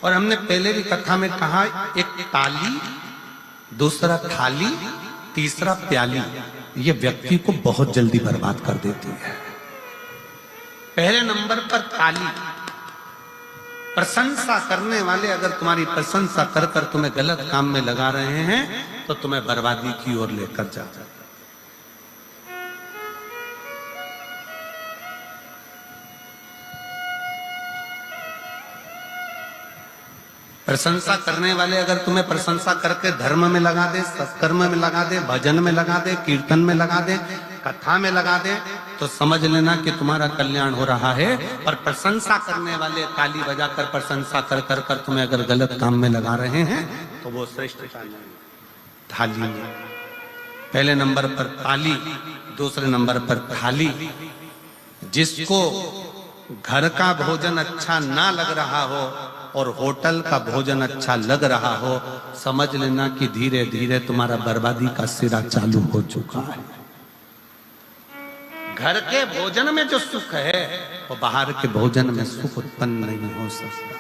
और हमने पहले भी कथा में कहा, एक ताली, दूसरा थाली, तीसरा प्याली, ये व्यक्ति को बहुत जल्दी बर्बाद कर देती है। पहले नंबर पर ताली, प्रशंसा करने वाले अगर तुम्हारी प्रशंसा कर कर तुम्हें गलत काम में लगा रहे हैं तो तुम्हें बर्बादी की ओर लेकर जाते हैं। प्रशंसा करने वाले अगर तुम्हें प्रशंसा करके धर्म में लगा दे, सत्कर्म में लगा दे, भजन में लगा दे, कीर्तन में लगा दे, कथा में लगा दे, तो समझ लेना कि तुम्हारा कल्याण हो रहा है। और प्रशंसा करने वाले ताली बजाकर प्रशंसा कर कर कर तुम्हें अगर गलत काम में लगा रहे हैं तो वो श्रेष्ठता नहीं। थाली में पहले नंबर पर ताली, दूसरे नंबर पर थाली। जिसको घर का भोजन अच्छा ना लग रहा हो और होटल का भोजन अच्छा लग रहा हो, समझ लेना कि धीरे धीरे तुम्हारा बर्बादी का सिरा चालू हो चुका है। घर के भोजन में जो सुख है वो बाहर के भोजन में सुख उत्पन्न नहीं हो सकता।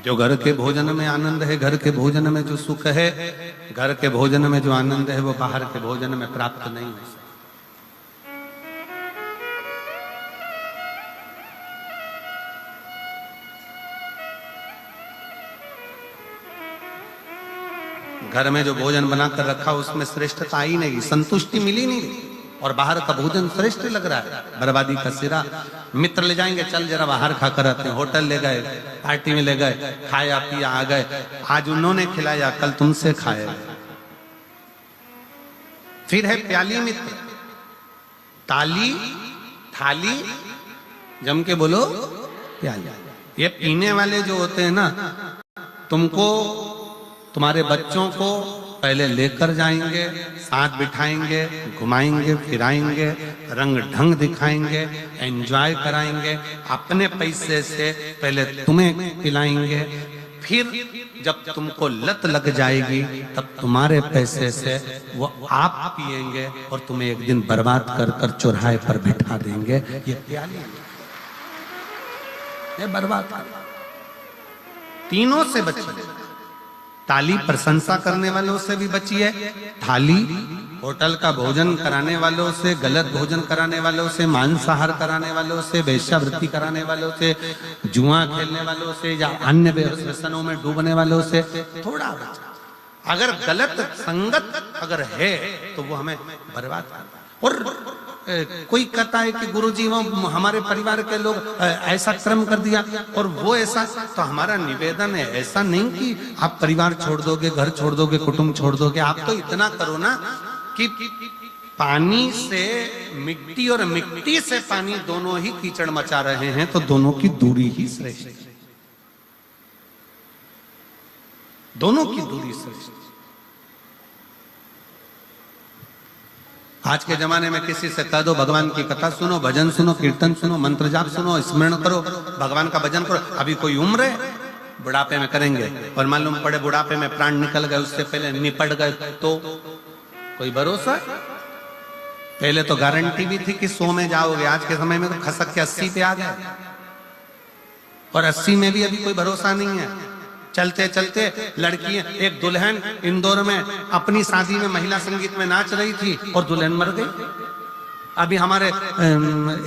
जो घर के भोजन में आनंद है, घर के भोजन में जो सुख है, घर के भोजन में जो आनंद है, वो बाहर के भोजन में प्राप्त नहीं हो सकता। घर में जो भोजन बनाकर रखा उसमें श्रेष्ठता आई नहीं, संतुष्टि मिली नहीं, और बाहर का भोजन श्रेष्ठ लग रहा है, बर्बादी का सिरा। मित्र ले जाएंगे, चल जरा बाहर खाकर आते हैं, होटल ले गए, पार्टी में ले गए, खाया पिया आ गए, आज उन्होंने खिलाया, कल तुमसे खाया। फिर है प्याली मित्र, ताली, थाली, जम के बोलो प्याली। ये पीने वाले जो होते हैं ना, तुमको तुम्हारे बच्चों को पहले लेकर जाएंगे, साथ बिठाएंगे, घुमाएंगे, फिराएंगे, रंग ढंग दिखाएंगे, एंजॉय कराएंगे, अपने पैसे से पहले तुम्हें पिलाएंगे, फिर जब तुमको लत लग जाएगी तब तुम्हारे पैसे से वो आप पिएंगे और तुम्हें एक दिन बर्बाद कर कर चौराहे पर बिठा देंगे। ये प्याली, ये बर्बाद कर। तीनों से बचिए। ताली प्रशंसा करने वालों से भी बचिए, थाली होटल का भोजन कराने वालों से, गलत भोजन कराने वालों से, मांसाहार कराने वालों से, वेश्यावृत्ति कराने वालों से, जुआ खेलने वालों से या अन्य व्यसनों में डूबने वालों से थोड़ा बचा। अगर गलत संगत अगर है तो वो हमें बर्बाद कर। और कोई कहता है कि गुरुजी वो हमारे परिवार के लोग ऐसा कर्म कर दिया और वो ऐसा, तो हमारा निवेदन है ऐसा नहीं कि आप परिवार छोड़ दोगे, घर छोड़ दोगे, कुटुंब छोड़ दोगे। आप तो इतना करो ना कि पानी से मिट्टी और मिट्टी से पानी दोनों ही कीचड़ मचा रहे हैं, तो दोनों की दूरी ही श्रेष्ठ, दोनों की दूरी श्रेष्ठ। आज के जमाने में किसी से कह दो भगवान की कथा सुनो, भजन सुनो, कीर्तन सुनो, मंत्र जाप सुनो, स्मरण करो, भगवान का भजन करो। अभी कोई उम्र है, बुढ़ापे में करेंगे, और मालूम पड़े बुढ़ापे में प्राण निकल गए, उससे पहले निपट गए, तो कोई भरोसा? पहले तो गारंटी भी थी कि 100 में जाओगे, आज के समय में तो खसक के 80 पे आ गए, और 80 में भी अभी कोई भरोसा नहीं है। चलते चलते लड़की, एक दुल्हन इंदौर में अपनी शादी में महिला संगीत में नाच रही थी और दुल्हन मर गई। अभी हमारे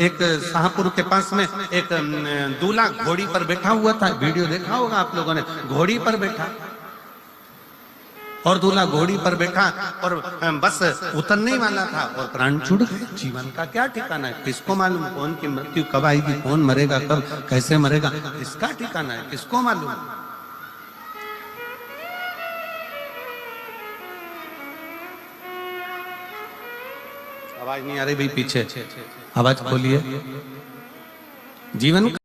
एक शाहपुर के पास में एक दूल्हा घोड़ी पर बैठा हुआ था, वीडियो देखा होगा आप लोगों ने, घोड़ी पर बैठा, और दूल्हा घोड़ी पर बैठा और बस उतरने ही वाला था और प्राण छूट गए। जीवन का क्या ठिकाना है, किसको मालूम कौन की मृत्यु कब आएगी, कौन मरेगा कब, कैसे मरेगा, इसका ठिकाना है, किसको मालूम। आवाज नहीं आ रही भाई, पीछे आवाज खोलिए। जीवन